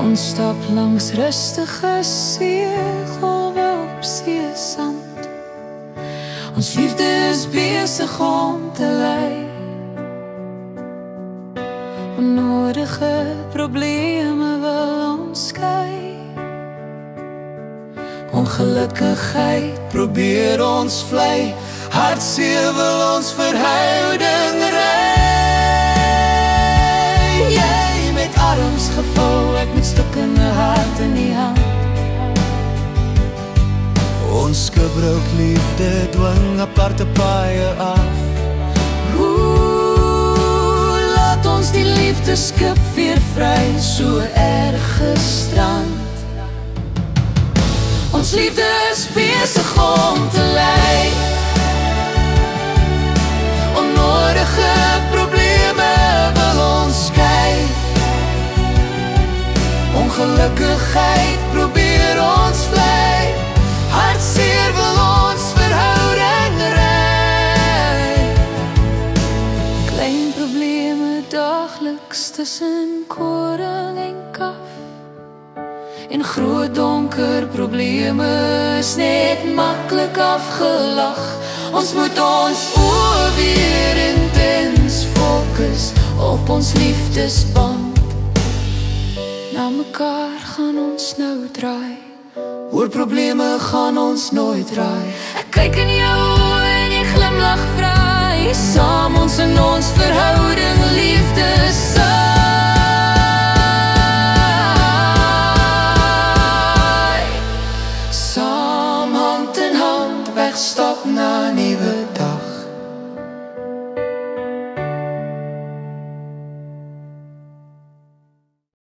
Ons stap langs rustige seegolwe op seesand. Ons liefde is besig om te lei. Onnodige probleme wil ons skei. Ongelukkigheid probeer ons vlei. Hartseer wil ons verhouding ry. Jy met arms gevou, ek met stukkende hart in die hand. Ons gebroke liefde dwing aparte paaie af. Laat ons die liefdeskip weer vry, so erg gestrand. Ons liefde is besig om te lei. Onnodige probleme wil ons skei. Ongelukkigheid probeer ons vlei. Hartseer wil ons verhouding ry. Klein probleme dagliks tussen koring en kaf. En groot donker probleme is net maklik afgelag. Ons moet ons oë weer intens fokus op ons liefdesband. Na mekaar gaan ons nou draai. Oor probleme gaan ons nooit raai. Ek kyk in jou oë en jy glimlag vry. Saam ons in ons verhouding liefde saai. Saam hand in hand wegstap na nuwe